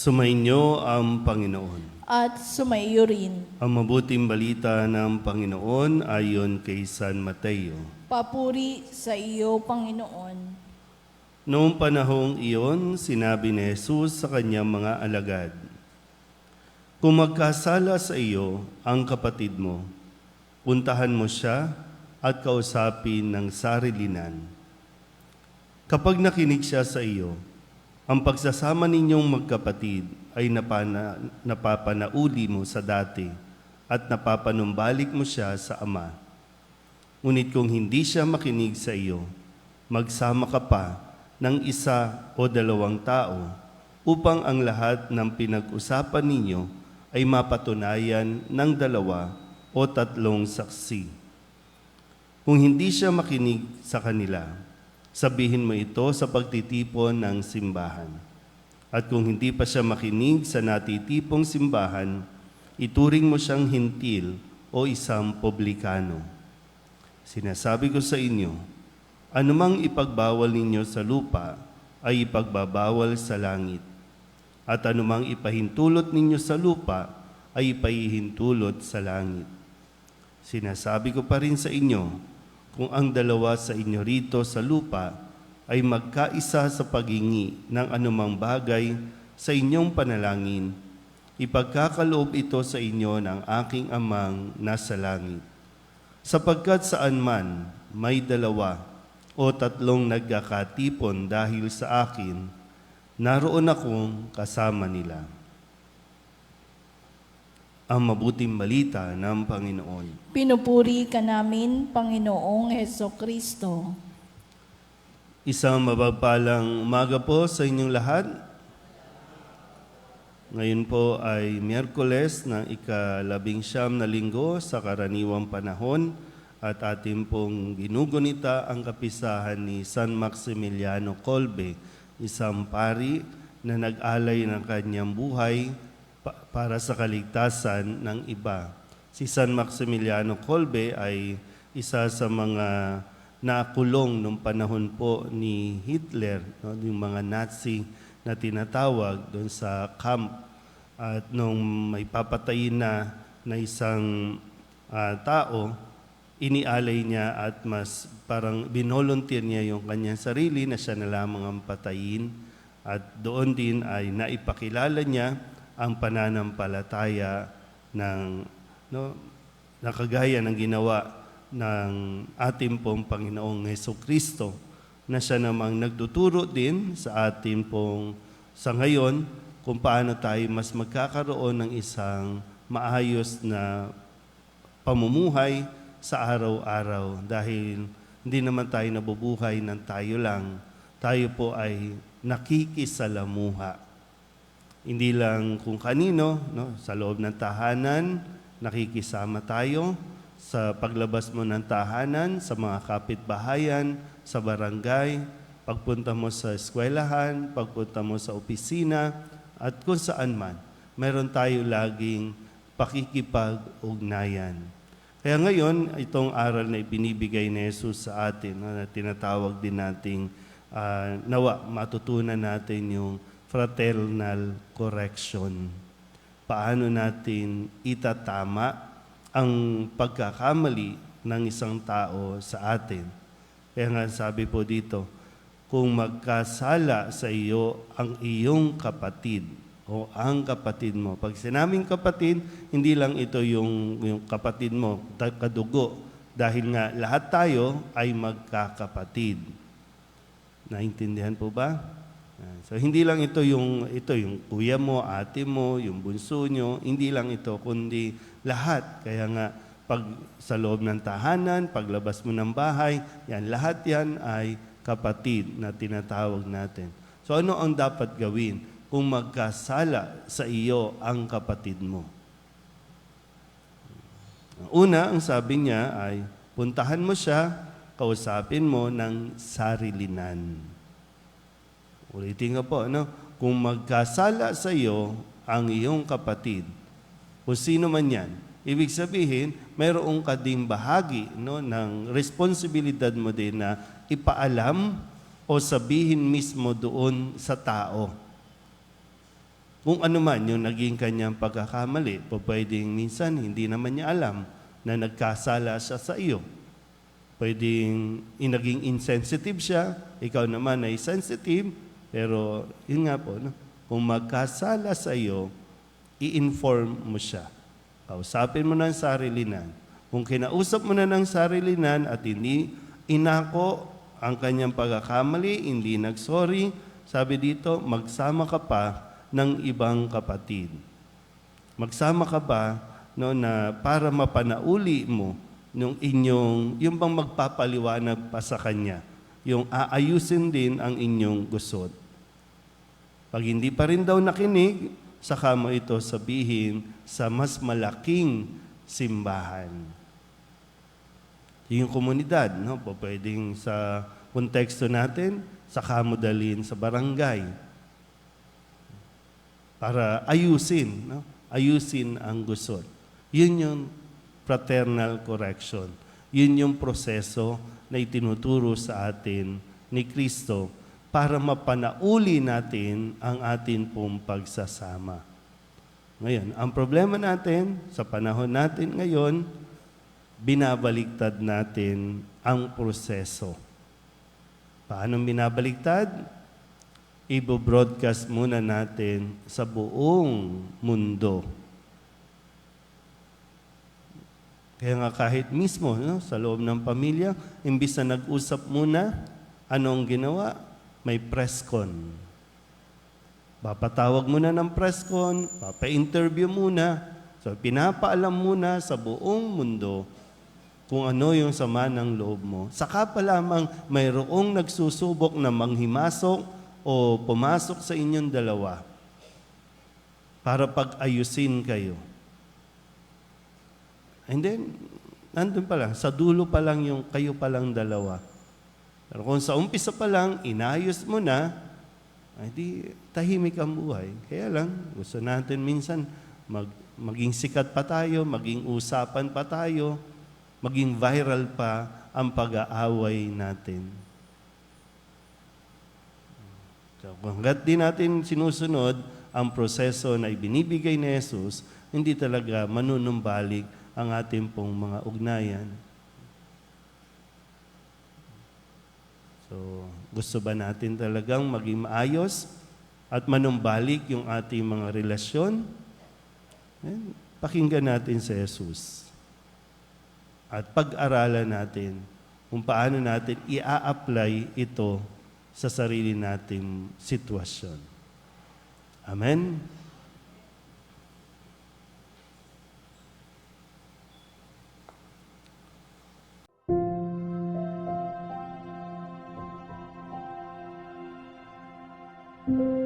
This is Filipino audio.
Sumainyo ang Panginoon. At sumaiyo rin. Ang mabuting balita ng Panginoon ayon kay San Mateo. Papuri sa iyo, Panginoon. Noong panahong iyon, sinabi ni Jesus sa kanyang mga alagad, "Kung magkasala sa iyo ang kapatid mo, puntahan mo siya at kausapin ng sarilinan. Kapag nakinig siya sa iyo, ang pagsasama ninyong magkapatid ay napapanauli mo sa dati at napapanumbalik mo siya sa Ama. Ngunit kung hindi siya makinig sa iyo, magsama ka pa ng isa o dalawang tao upang ang lahat ng pinag-usapan ninyo ay mapatunayan ng 2 o 3 saksi. Kung hindi siya makinig sa kanila, sabihin mo ito sa pagtitipon ng simbahan. At kung hindi pa siya makinig sa natitipong simbahan, ituring mo siyang hintil o isang publikano. Sinasabi ko sa inyo, anumang ipagbawal ninyo sa lupa ay ipagbabawal sa langit. At anumang ipahintulot ninyo sa lupa ay ipahihintulot sa langit. Sinasabi ko pa rin sa inyo, kung ang 2 sa inyo rito sa lupa ay magkaisa sa paghingi ng anumang bagay sa inyong panalangin, ipagkakaloob ito sa inyo ng aking Amang nasa langit. Sapagkat saan man may 2 o 3 nagkakatipon dahil sa akin, naroon akong kasama nila." Ang mabuting balita ng Panginoon. Pinupuri ka namin, Panginoong Hesukristo. Isang mapagpalang umaga po sa inyong lahat. Ngayon po ay Miyerkules ng ika-19 na linggo sa karaniwang panahon at ating pong ginugunita ang kapisahan ni San Maximiliano Kolbe, isang pari na nag-alay ng kanyang buhay para sa kaligtasan ng iba. Si San Maximiliano Kolbe ay isa sa mga nakulong nung panahon po ni Hitler, no, yung mga Nazi na tinatawag doon sa camp. At nung may papatayin na isang tao, inialay niya at mas parang binolunteer niya yung kanyang sarili na siya na lamang ang patayin. At doon din ay naipakilala niya ang pananampalataya ng nakagaya ng ginawa ng ating pong Panginoong Hesukristo, na siya namang nagtuturo din sa ating pong sa ngayon kung paano tayo mas magkakaroon ng isang maayos na pamumuhay sa araw-araw, dahil hindi naman tayo nabubuhay ng tayo lang, tayo po ay nakikisalamuha. Hindi lang kung kanino, no? Sa loob ng tahanan, nakikisama tayo. Sa paglabas mo ng tahanan, sa mga kapitbahayan, sa barangay, pagpunta mo sa eskwelahan, pagpunta mo sa opisina, at kung saan man, meron tayo laging pakikipag-ugnayan. Kaya ngayon, itong aral na ibinibigay ni Jesus sa atin, na tinatawag din nating nawa matutunan natin yung fraternal correction. Paano natin itatama ang pagkakamali ng isang tao sa atin. Kaya nga sabi po dito, kung magkasala sa iyo ang iyong kapatid o ang kapatid mo. Pag sinabing kapatid, hindi lang ito yung kapatid mo, kadugo. Dahil nga lahat tayo ay magkakapatid. Naintindihan po ba? So hindi lang ito yung kuya mo, ate mo, yung bunso nyo, hindi lang ito, kundi lahat. Kaya nga, pag sa loob ng tahanan, paglabas mo ng bahay, yan, lahat yan ay kapatid na tinatawag natin. So ano ang dapat gawin kung magkasala sa iyo ang kapatid mo? Una, ang sabi niya ay, puntahan mo siya, kausapin mo ng sarilinan. Ulitin ko po, no? Kung magkasala sa iyo ang iyong kapatid, kung sino man yan, ibig sabihin, mayroong ka ding bahagi, no, ng responsibilidad mo din na ipaalam o sabihin mismo doon sa tao. kung ano man yung naging kanyang pagkakamali, pwedeng minsan hindi naman niya alam na nagkasala siya sa iyo. Pwedeng naging insensitive siya, ikaw naman ay sensitive, pero yun nga po, no? Kung magkasala sa iyo, i-inform mo siya. Kausapin mo ng sarilinan. Kung kinausap mo na ng sarilinan at hindi inako ang kanyang pagkakamali, hindi nagsorry, sabi dito, magsama ka pa ng ibang kapatid. Magsama ka pa no, na para mapanauli mo yung bang magpapaliwanag pa sa kanya, yung aayusin din ang inyong gusot. Pag hindi pa rin daw nakinig, saka mo ito sabihin sa mas malaking simbahan. Yung komunidad, no? Pwedeng sa konteksto natin, saka mo dalhin sa barangay. Para ayusin, no? Ayusin ang gusot. Yun yung fraternal correction. Yun yung proseso na itinuturo sa atin ni Kristo para mapanauli natin ang atin pong pagsasama. Ngayon, ang problema natin sa panahon natin ngayon, binabaliktad natin ang proseso. Paano binabaliktad? Ibo-broadcast muna natin sa buong mundo. Kaya nga kahit mismo no, sa loob ng pamilya, imbis na nag-usap muna, anong ginawa? May press con. Papatawag muna ng press con, papa-interview muna. So pinapaalam muna sa buong mundo kung ano yung sama ng loob mo. Saka pa lamang mayroong nagsusubok na manghimasok o pumasok sa inyong dalawa para pag-ayusin kayo. And then, nandun pa lang, sa dulo pa lang yung kayo pa lang dalawa. Pero kung sa umpisa pa lang, inayos mo na, ay di tahimik ang buhay. Kaya lang, gusto natin minsan maging sikat pa tayo, maging usapan pa tayo, maging viral pa ang pag-aaway natin. So, hanggat di natin sinusunod ang proseso na ibinibigay ni Jesus, hindi talaga manunumbalik ang ating pong mga ugnayan. So, gusto ba natin talagang maging maayos at manumbalik yung ating mga relasyon? Pakinggan natin si Jesus. At pag-aralan natin kung paano natin i-apply ito sa sarili nating sitwasyon. Amen? Thank you.